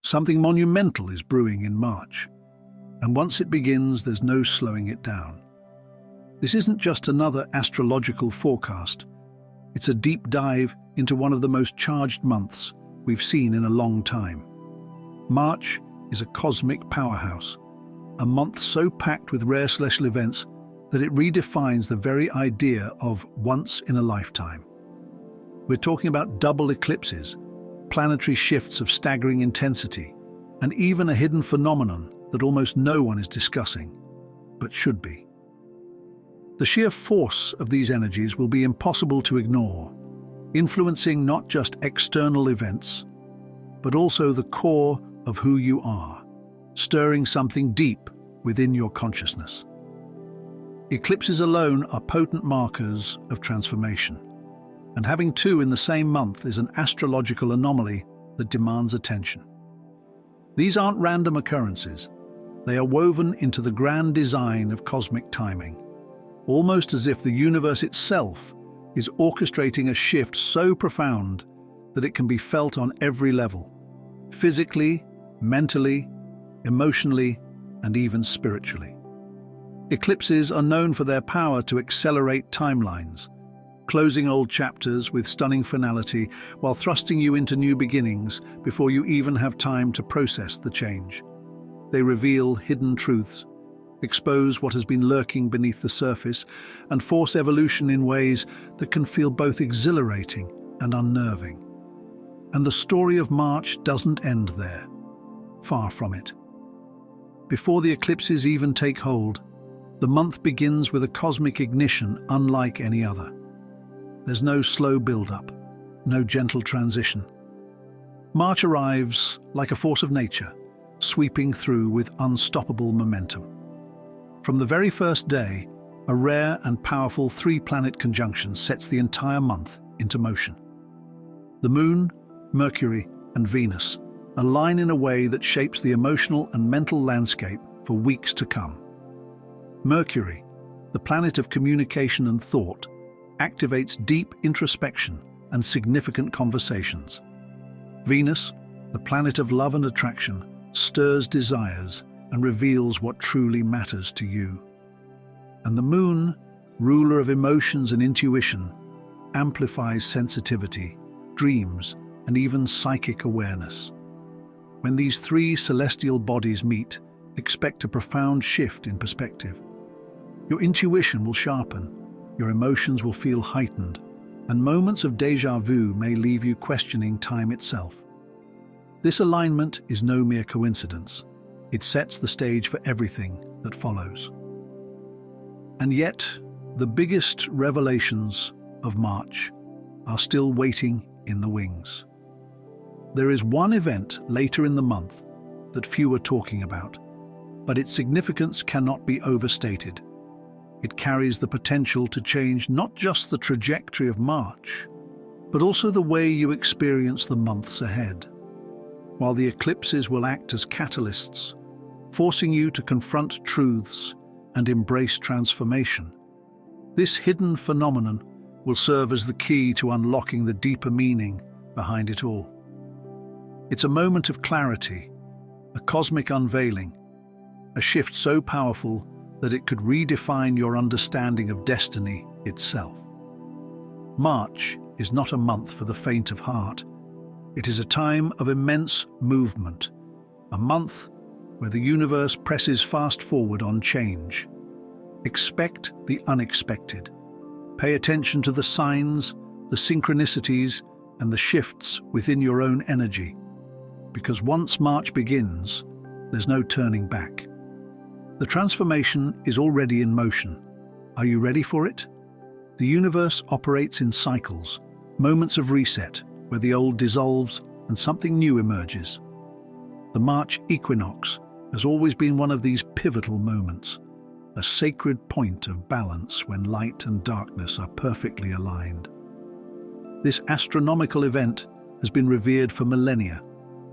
Something monumental is brewing in March, and once it begins, there's no slowing it down. This isn't just another astrological forecast. It's a deep dive into one of the most charged months we've seen in a long time. March is a cosmic powerhouse, a month so packed with rare celestial events that it redefines the very idea of once in a lifetime. We're talking about double eclipses, planetary shifts of staggering intensity, and even a hidden phenomenon that almost no one is discussing, but should be. The sheer force of these energies will be impossible to ignore, influencing not just external events, but also the core of who you are, stirring something deep within your consciousness. Eclipses alone are potent markers of transformation, and having two in the same month is an astrological anomaly that demands attention. These aren't random occurrences. They are woven into the grand design of cosmic timing, almost as if the universe itself is orchestrating a shift so profound that it can be felt on every level, physically, mentally, emotionally, and even spiritually. Eclipses are known for their power to accelerate timelines, closing old chapters with stunning finality while thrusting you into new beginnings before you even have time to process the change. They reveal hidden truths, expose what has been lurking beneath the surface, and force evolution in ways that can feel both exhilarating and unnerving. And the story of March doesn't end there. Far from it. Before the eclipses even take hold, the month begins with a cosmic ignition unlike any other. There's no slow build-up, no gentle transition. March arrives like a force of nature, sweeping through with unstoppable momentum. From the very first day, a rare and powerful three-planet conjunction sets the entire month into motion. The Moon, Mercury, and Venus align in a way that shapes the emotional and mental landscape for weeks to come. Mercury, the planet of communication and thought, activates deep introspection and significant conversations. Venus, the planet of love and attraction, stirs desires and reveals what truly matters to you. And the Moon, ruler of emotions and intuition, amplifies sensitivity, dreams, and even psychic awareness. When these three celestial bodies meet, expect a profound shift in perspective. Your intuition will sharpen, your emotions will feel heightened, and moments of déjà vu may leave you questioning time itself. This alignment is no mere coincidence. It sets the stage for everything that follows. And yet, the biggest revelations of March are still waiting in the wings. There is one event later in the month that few are talking about, but its significance cannot be overstated. It carries the potential to change not just the trajectory of March, but also the way you experience the months ahead. While the eclipses will act as catalysts, forcing you to confront truths and embrace transformation, this hidden phenomenon will serve as the key to unlocking the deeper meaning behind it all. It's a moment of clarity, a cosmic unveiling, a shift so powerful that it could redefine your understanding of destiny itself. March is not a month for the faint of heart. It is a time of immense movement, a month where the universe presses fast forward on change. Expect the unexpected. Pay attention to the signs, the synchronicities, and the shifts within your own energy. Because once March begins, there's no turning back. The transformation is already in motion. Are you ready for it? The universe operates in cycles, moments of reset, where the old dissolves and something new emerges. The March equinox has always been one of these pivotal moments, a sacred point of balance when light and darkness are perfectly aligned. This astronomical event has been revered for millennia,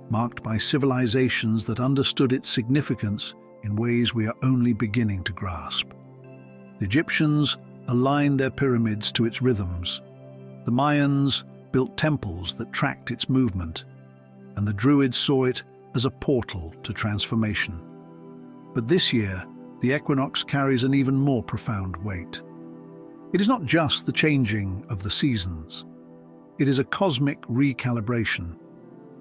marked by civilizations that understood its significance in ways we are only beginning to grasp. The Egyptians aligned their pyramids to its rhythms. The Mayans built temples that tracked its movement, and the Druids saw it as a portal to transformation. But this year, the equinox carries an even more profound weight. It is not just the changing of the seasons. It is a cosmic recalibration,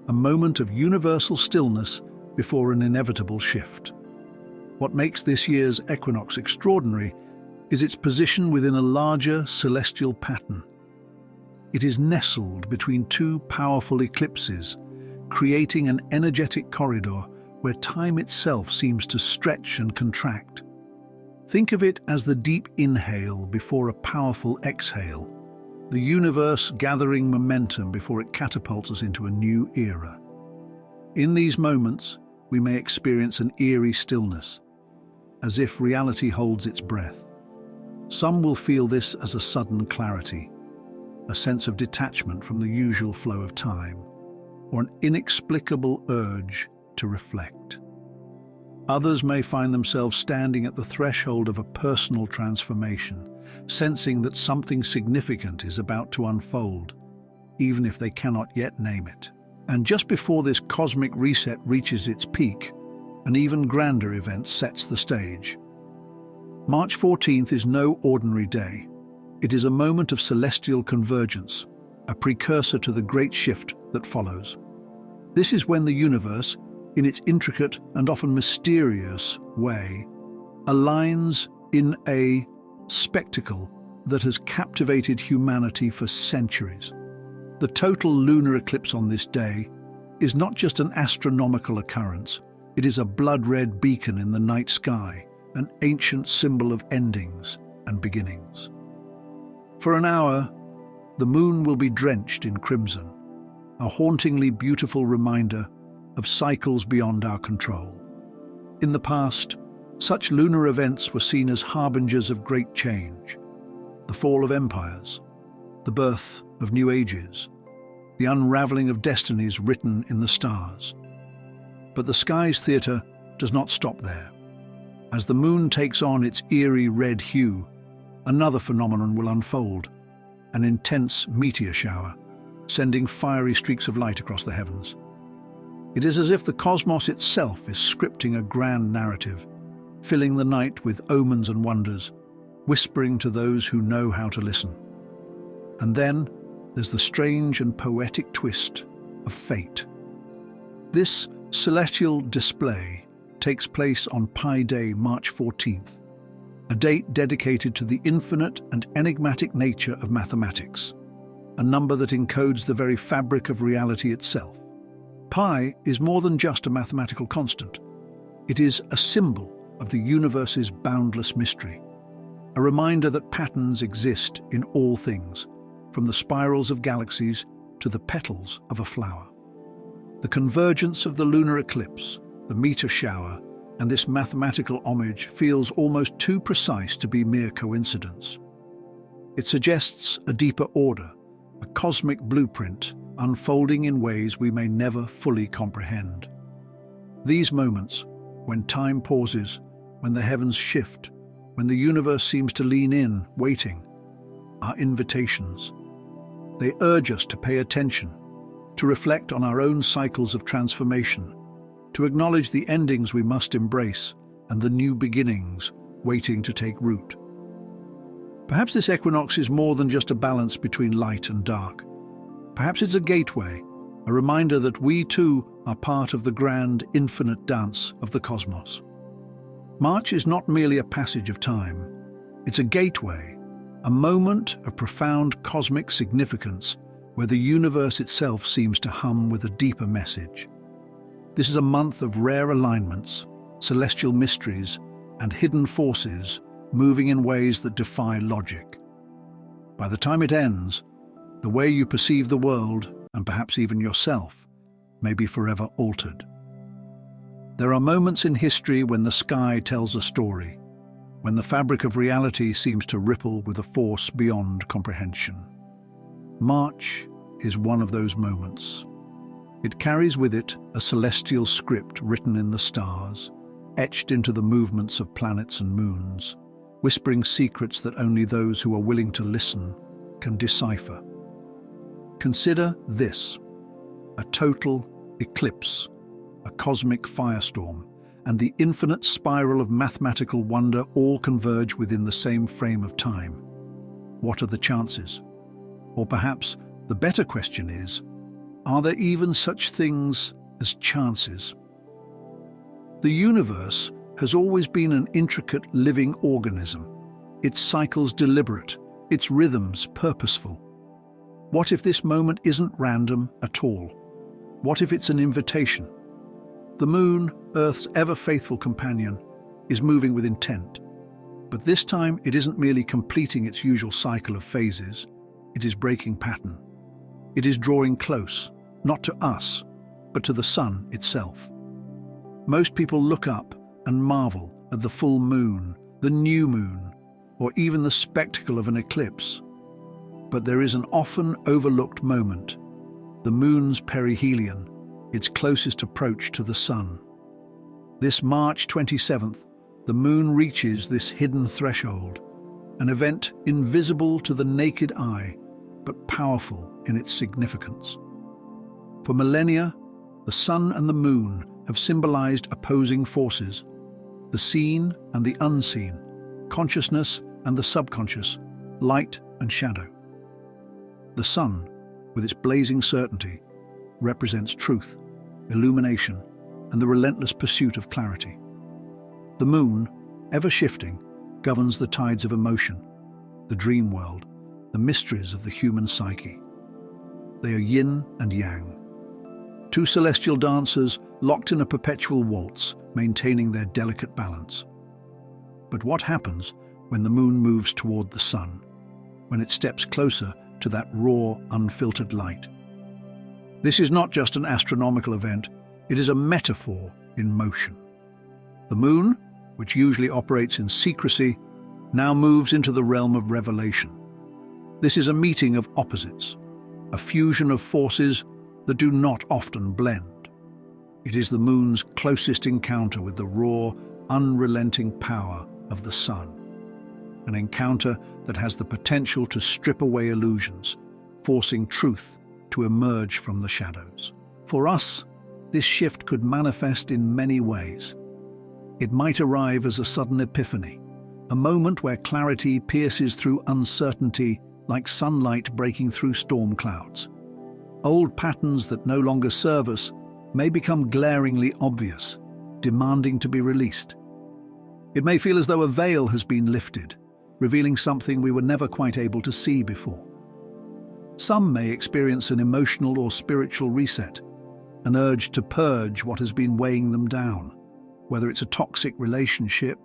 a moment of universal stillness before an inevitable shift. What makes this year's equinox extraordinary is its position within a larger celestial pattern. It is nestled between two powerful eclipses, creating an energetic corridor where time itself seems to stretch and contract. Think of it as the deep inhale before a powerful exhale, the universe gathering momentum before it catapults us into a new era. In these moments, we may experience an eerie stillness, as if reality holds its breath. Some will feel this as a sudden clarity, a sense of detachment from the usual flow of time, or an inexplicable urge to reflect. Others may find themselves standing at the threshold of a personal transformation, sensing that something significant is about to unfold, even if they cannot yet name it. And just before this cosmic reset reaches its peak, an even grander event sets the stage. March 14th is no ordinary day. It is a moment of celestial convergence, a precursor to the great shift that follows. This is when the universe, in its intricate and often mysterious way, aligns in a spectacle that has captivated humanity for centuries. The total lunar eclipse on this day is not just an astronomical occurrence, it is a blood-red beacon in the night sky, an ancient symbol of endings and beginnings. For an hour, the moon will be drenched in crimson, a hauntingly beautiful reminder of cycles beyond our control. In the past, such lunar events were seen as harbingers of great change: the fall of empires, the birth of new ages, the unraveling of destinies written in the stars. But the sky's theatre does not stop there. As the moon takes on its eerie red hue, another phenomenon will unfold: an intense meteor shower, sending fiery streaks of light across the heavens. It is as if the cosmos itself is scripting a grand narrative, filling the night with omens and wonders, whispering to those who know how to listen. And then there's the strange and poetic twist of fate. This celestial display takes place on Pi Day, March 14th, a date dedicated to the infinite and enigmatic nature of mathematics, a number that encodes the very fabric of reality itself. Pi is more than just a mathematical constant. It is a symbol of the universe's boundless mystery, a reminder that patterns exist in all things, from the spirals of galaxies to the petals of a flower. The convergence of the lunar eclipse, the meteor shower, and this mathematical homage feels almost too precise to be mere coincidence. It suggests a deeper order, a cosmic blueprint unfolding in ways we may never fully comprehend. These moments, when time pauses, when the heavens shift, when the universe seems to lean in, waiting, are invitations. They urge us to pay attention, to reflect on our own cycles of transformation, to acknowledge the endings we must embrace and the new beginnings waiting to take root. Perhaps this equinox is more than just a balance between light and dark. Perhaps it's a gateway, a reminder that we too are part of the grand, infinite dance of the cosmos. March is not merely a passage of time. It's a gateway, a moment of profound cosmic significance where the universe itself seems to hum with a deeper message. This is a month of rare alignments, celestial mysteries, and hidden forces moving in ways that defy logic. By the time it ends, the way you perceive the world, and perhaps even yourself, may be forever altered. There are moments in history when the sky tells a story, when the fabric of reality seems to ripple with a force beyond comprehension. March is one of those moments. It carries with it a celestial script written in the stars, etched into the movements of planets and moons, whispering secrets that only those who are willing to listen can decipher. Consider this: a total eclipse, a cosmic firestorm, and the infinite spiral of mathematical wonder all converge within the same frame of time. What are the chances? Or perhaps the better question is, are there even such things as chances? The universe has always been an intricate living organism, its cycles deliberate, its rhythms purposeful. What if this moment isn't random at all? What if it's an invitation? The moon, Earth's ever-faithful companion, is moving with intent. But this time it isn't merely completing its usual cycle of phases, it is breaking pattern. It is drawing close, not to us, but to the sun itself. Most people look up and marvel at the full moon, the new moon, or even the spectacle of an eclipse. But there is an often overlooked moment, the moon's perihelion, its closest approach to the sun. This March 27th, the moon reaches this hidden threshold, an event invisible to the naked eye, but powerful in its significance. For millennia, the sun and the moon have symbolized opposing forces, the seen and the unseen, consciousness and the subconscious, light and shadow. The sun, with its blazing certainty, represents truth, illumination, and the relentless pursuit of clarity. The moon, ever shifting, governs the tides of emotion, the dream world, the mysteries of the human psyche. They are yin and yang, two celestial dancers locked in a perpetual waltz, maintaining their delicate balance. But what happens when the moon moves toward the sun, when it steps closer to that raw, unfiltered light? This is not just an astronomical event, it is a metaphor in motion. The moon, which usually operates in secrecy, now moves into the realm of revelation. This is a meeting of opposites, a fusion of forces that do not often blend. It is the moon's closest encounter with the raw, unrelenting power of the sun. An encounter that has the potential to strip away illusions, forcing truth to emerge from the shadows. For us, this shift could manifest in many ways. It might arrive as a sudden epiphany, a moment where clarity pierces through uncertainty like sunlight breaking through storm clouds. Old patterns that no longer serve us may become glaringly obvious, demanding to be released. It may feel as though a veil has been lifted, revealing something we were never quite able to see before. Some may experience an emotional or spiritual reset, an urge to purge what has been weighing them down, whether it's a toxic relationship,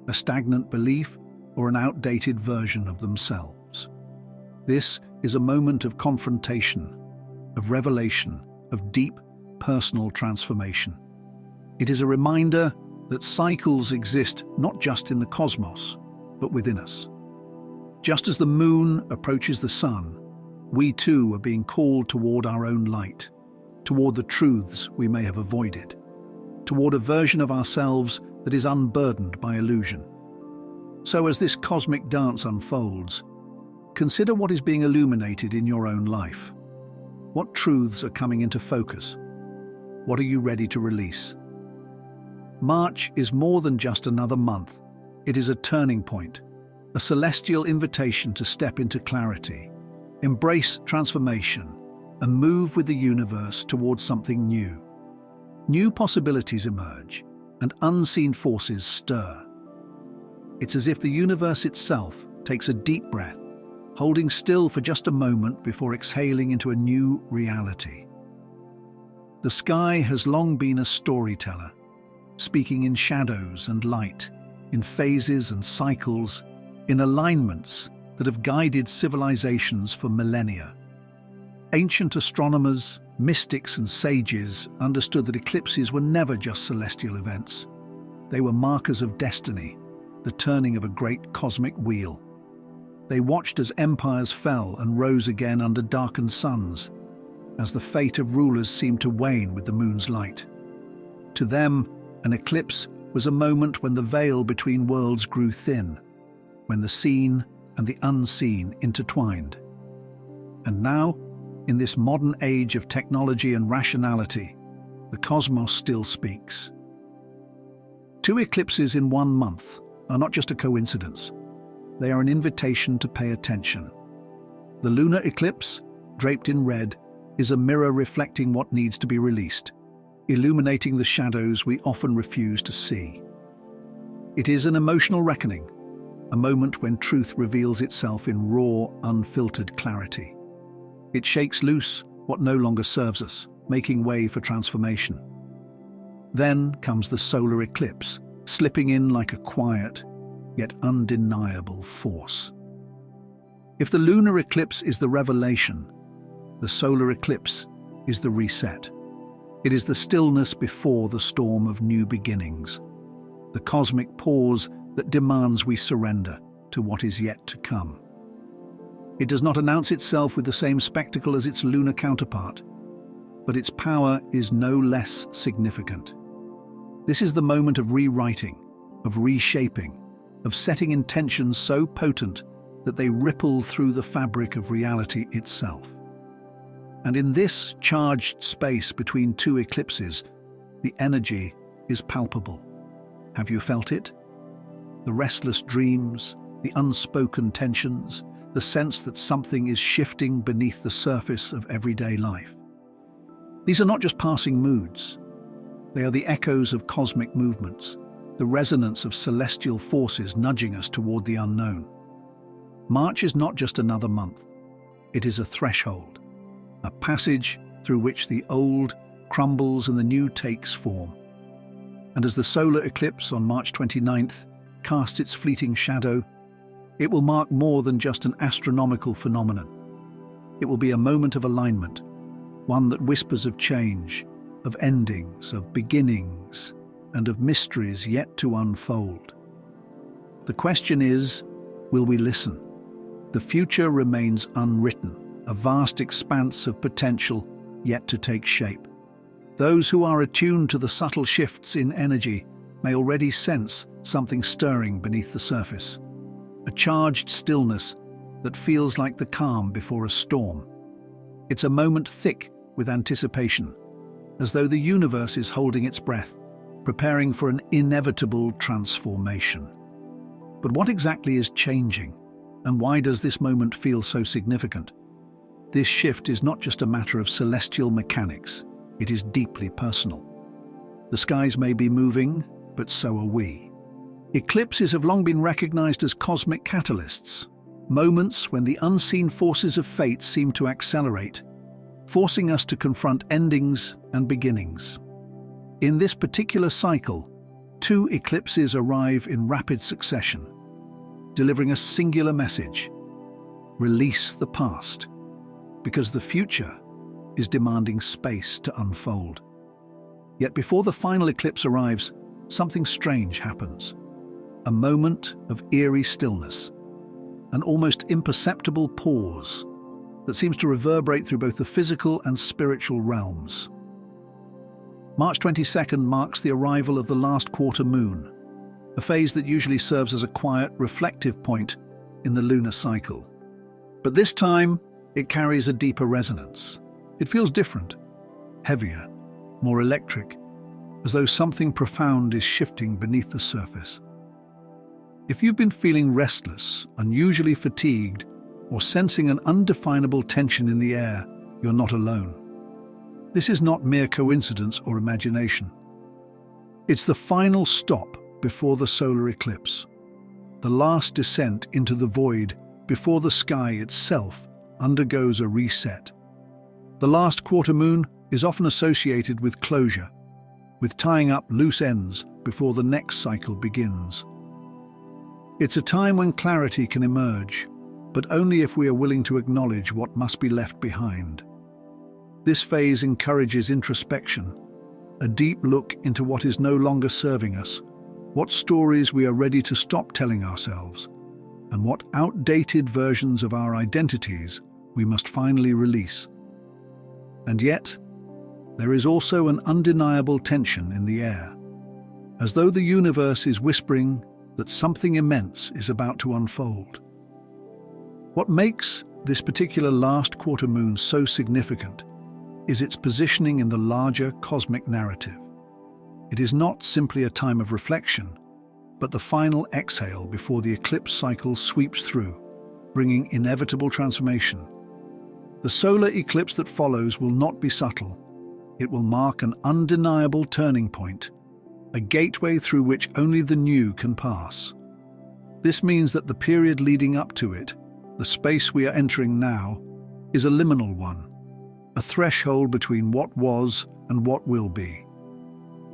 a stagnant belief, or an outdated version of themselves. This is a moment of confrontation, of revelation, of deep personal transformation. It is a reminder that cycles exist not just in the cosmos, but within us. Just as the moon approaches the sun, we too are being called toward our own light, toward the truths we may have avoided, toward a version of ourselves that is unburdened by illusion. So as this cosmic dance unfolds, consider what is being illuminated in your own life. What truths are coming into focus? What are you ready to release? March is more than just another month. It is a turning point, a celestial invitation to step into clarity, embrace transformation, and move with the universe towards something new. New possibilities emerge, and unseen forces stir. It's as if the universe itself takes a deep breath, holding still for just a moment before exhaling into a new reality. The sky has long been a storyteller, speaking in shadows and light, in phases and cycles, in alignments that have guided civilizations for millennia. Ancient astronomers, mystics and sages understood that eclipses were never just celestial events. They were markers of destiny, the turning of a great cosmic wheel. They watched as empires fell and rose again under darkened suns, as the fate of rulers seemed to wane with the moon's light. To them, an eclipse was a moment when the veil between worlds grew thin, when the seen and the unseen intertwined. And now, in this modern age of technology and rationality, the cosmos still speaks. 2 eclipses in 1 month are not just a coincidence. They are an invitation to pay attention. The lunar eclipse, draped in red, is a mirror reflecting what needs to be released, illuminating the shadows we often refuse to see. It is an emotional reckoning, a moment when truth reveals itself in raw, unfiltered clarity. It shakes loose what no longer serves us, making way for transformation. Then comes the solar eclipse, slipping in like a quiet, yet undeniable force. If the lunar eclipse is the revelation, the solar eclipse is the reset. It is the stillness before the storm of new beginnings, the cosmic pause that demands we surrender to what is yet to come. It does not announce itself with the same spectacle as its lunar counterpart, but its power is no less significant. This is the moment of rewriting, of reshaping, of setting intentions so potent that they ripple through the fabric of reality itself. And in this charged space between 2 eclipses, the energy is palpable. Have you felt it? The restless dreams, the unspoken tensions, the sense that something is shifting beneath the surface of everyday life. These are not just passing moods. They are the echoes of cosmic movements, the resonance of celestial forces nudging us toward the unknown. March is not just another month. It is a threshold, a passage through which the old crumbles and the new takes form. And as the solar eclipse on March 29th casts its fleeting shadow, it will mark more than just an astronomical phenomenon. It will be a moment of alignment, one that whispers of change, of endings, of beginnings, and of mysteries yet to unfold. The question is, will we listen? The future remains unwritten, a vast expanse of potential yet to take shape. Those who are attuned to the subtle shifts in energy may already sense something stirring beneath the surface, a charged stillness that feels like the calm before a storm. It's a moment thick with anticipation, as though the universe is holding its breath, preparing for an inevitable transformation. But what exactly is changing, and why does this moment feel so significant? This shift is not just a matter of celestial mechanics, it is deeply personal. The skies may be moving, but so are we. Eclipses have long been recognized as cosmic catalysts, moments when the unseen forces of fate seem to accelerate, forcing us to confront endings and beginnings. In this particular cycle, 2 eclipses arrive in rapid succession, delivering a singular message: release the past, because the future is demanding space to unfold. Yet before the final eclipse arrives, something strange happens. A moment of eerie stillness, an almost imperceptible pause that seems to reverberate through both the physical and spiritual realms. March 22nd marks the arrival of the last quarter moon, a phase that usually serves as a quiet, reflective point in the lunar cycle. But this time, it carries a deeper resonance. It feels different, heavier, more electric, as though something profound is shifting beneath the surface. If you've been feeling restless, unusually fatigued, or sensing an undefinable tension in the air, you're not alone. This is not mere coincidence or imagination. It's the final stop before the solar eclipse, the last descent into the void before the sky itself undergoes a reset. The last quarter moon is often associated with closure, with tying up loose ends before the next cycle begins. It's a time when clarity can emerge, but only if we are willing to acknowledge what must be left behind. This phase encourages introspection, a deep look into what is no longer serving us, what stories we are ready to stop telling ourselves, and what outdated versions of our identities we must finally release. And yet, there is also an undeniable tension in the air, as though the universe is whispering that something immense is about to unfold. What makes this particular last quarter moon so significant is its positioning in the larger cosmic narrative. It is not simply a time of reflection, but the final exhale before the eclipse cycle sweeps through, bringing inevitable transformation. The solar eclipse that follows will not be subtle. It will mark an undeniable turning point, a gateway through which only the new can pass. This means that the period leading up to it, the space we are entering now, is a liminal one, a threshold between what was and what will be.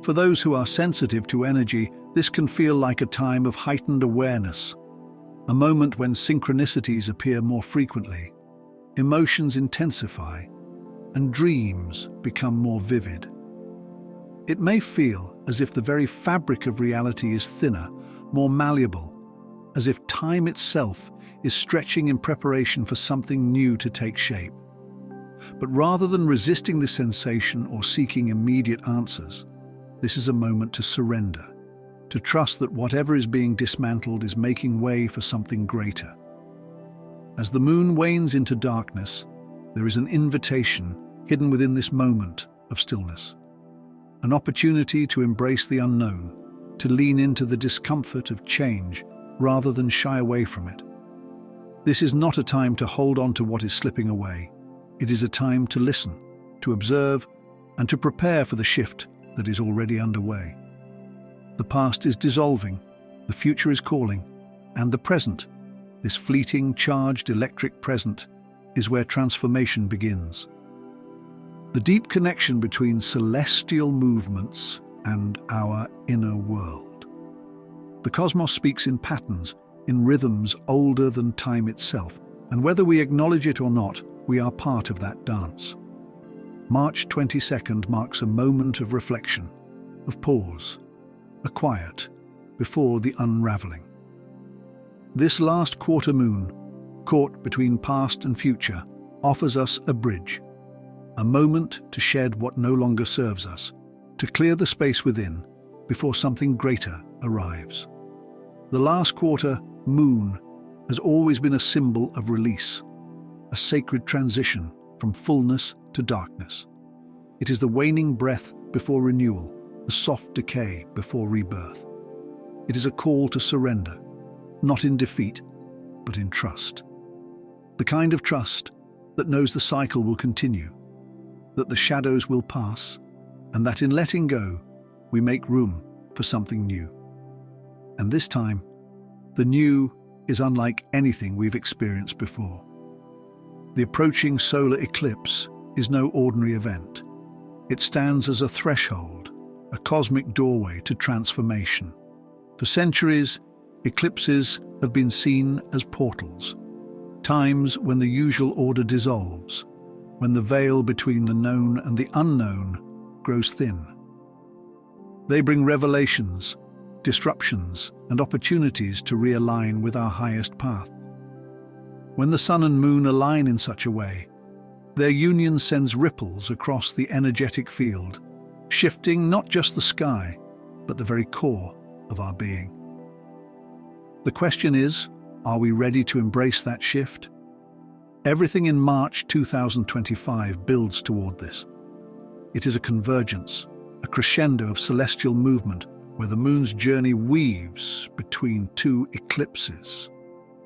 For those who are sensitive to energy, this can feel like a time of heightened awareness, a moment when synchronicities appear more frequently, emotions intensify, and dreams become more vivid. It may feel as if the very fabric of reality is thinner, more malleable, as if time itself is stretching in preparation for something new to take shape. But rather than resisting the sensation or seeking immediate answers, this is a moment to surrender, to trust that whatever is being dismantled is making way for something greater. As the moon wanes into darkness, there is an invitation hidden within this moment of stillness, an opportunity to embrace the unknown, to lean into the discomfort of change rather than shy away from it. This is not a time to hold on to what is slipping away. It is a time to listen, to observe, and to prepare for the shift that is already underway. The past is dissolving, the future is calling, and the present, this fleeting, charged electric present, is where transformation begins. The deep connection between celestial movements and our inner world. The cosmos speaks in patterns, in rhythms older than time itself, and whether we acknowledge it or not, we are part of that dance. March 22nd marks a moment of reflection, of pause, a quiet, before the unraveling. This last quarter moon, caught between past and future, offers us a bridge, a moment to shed what no longer serves us, to clear the space within before something greater arrives. The last quarter moon has always been a symbol of release, a sacred transition from fullness to darkness. It is the waning breath before renewal, the soft decay before rebirth. It is a call to surrender, not in defeat, but in trust. The kind of trust that knows the cycle will continue, that the shadows will pass, and that in letting go, we make room for something new. And this time, the new is unlike anything we've experienced before. The approaching solar eclipse is no ordinary event. It stands as a threshold, a cosmic doorway to transformation. For centuries, eclipses have been seen as portals, times when the usual order dissolves, when the veil between the known and the unknown grows thin. They bring revelations, disruptions, and opportunities to realign with our highest path. When the sun and moon align in such a way, their union sends ripples across the energetic field, shifting not just the sky, but the very core of our being. The question is, are we ready to embrace that shift? Everything in March 2025 builds toward this. It is a convergence, a crescendo of celestial movement where the moon's journey weaves between two eclipses,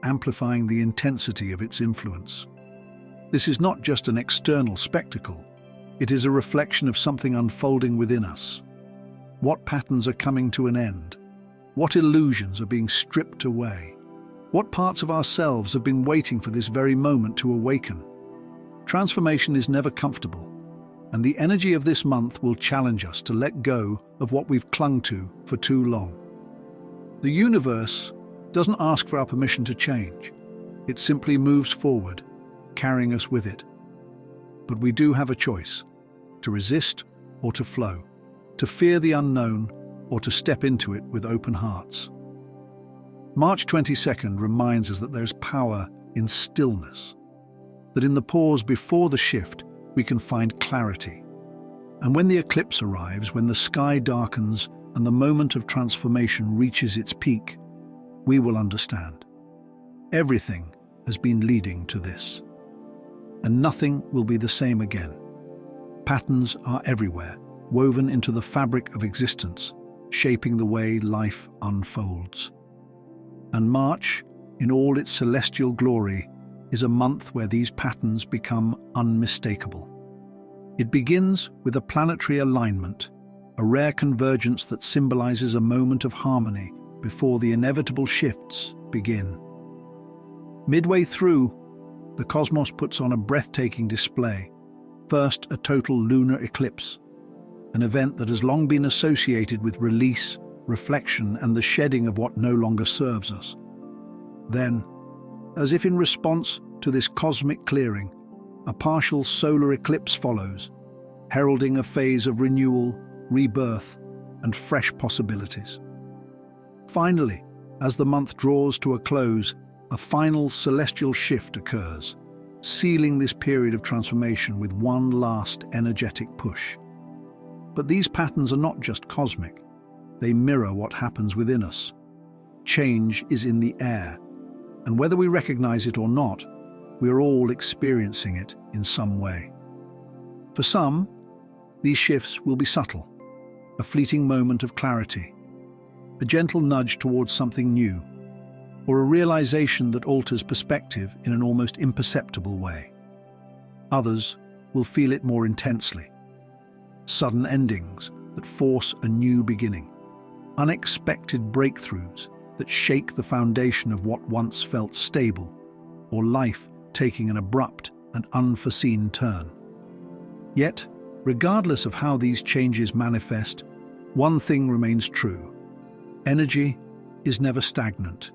amplifying the intensity of its influence. This is not just an external spectacle, it is a reflection of something unfolding within us. What patterns are coming to an end? What illusions are being stripped away? What parts of ourselves have been waiting for this very moment to awaken? Transformation is never comfortable, and the energy of this month will challenge us to let go of what we've clung to for too long. The universe doesn't ask for our permission to change. It simply moves forward, carrying us with it. But we do have a choice, to resist or to flow, to fear the unknown or to step into it with open hearts. March 22nd reminds us that there's power in stillness, that in the pause before the shift, we can find clarity. And when the eclipse arrives, when the sky darkens and the moment of transformation reaches its peak, we will understand. Everything has been leading to this, and nothing will be the same again. Patterns are everywhere, woven into the fabric of existence, shaping the way life unfolds. And March, in all its celestial glory, is a month where these patterns become unmistakable. It begins with a planetary alignment, a rare convergence that symbolizes a moment of harmony before the inevitable shifts begin. Midway through, the cosmos puts on a breathtaking display. First, a total lunar eclipse, an event that has long been associated with release, reflection, and the shedding of what no longer serves us. Then, as if in response to this cosmic clearing, a partial solar eclipse follows, heralding a phase of renewal, rebirth, and fresh possibilities. Finally, as the month draws to a close, a final celestial shift occurs, sealing this period of transformation with one last energetic push. But these patterns are not just cosmic. They mirror what happens within us. Change is in the air, and whether we recognize it or not, we are all experiencing it in some way. For some, these shifts will be subtle, a fleeting moment of clarity, a gentle nudge towards something new, or a realization that alters perspective in an almost imperceptible way. Others will feel it more intensely. Sudden endings that force a new beginning, unexpected breakthroughs that shake the foundation of what once felt stable, or life taking an abrupt and unforeseen turn. Yet, regardless of how these changes manifest, one thing remains true. Energy is never stagnant.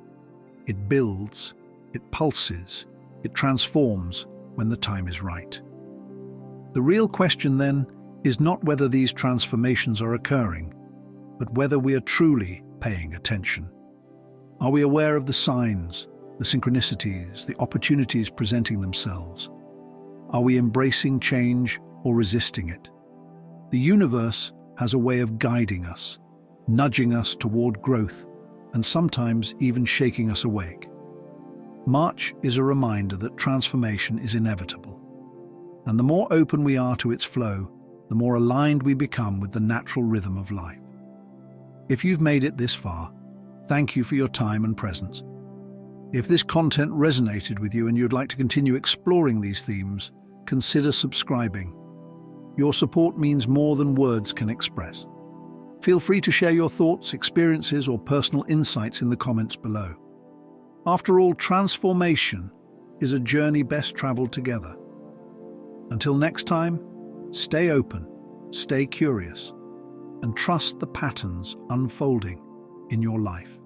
It builds, it pulses, it transforms when the time is right. The real question then is not whether these transformations are occurring, but whether we are truly paying attention. Are we aware of the signs, the synchronicities, the opportunities presenting themselves? Are we embracing change or resisting it? The universe has a way of guiding us, nudging us toward growth, and sometimes even shaking us awake. March is a reminder that transformation is inevitable, and the more open we are to its flow, the more aligned we become with the natural rhythm of life. If you've made it this far, thank you for your time and presence. If this content resonated with you and you'd like to continue exploring these themes, consider subscribing. Your support means more than words can express. Feel free to share your thoughts, experiences, or personal insights in the comments below. After all, transformation is a journey best traveled together. Until next time, stay open, stay curious, and trust the patterns unfolding in your life.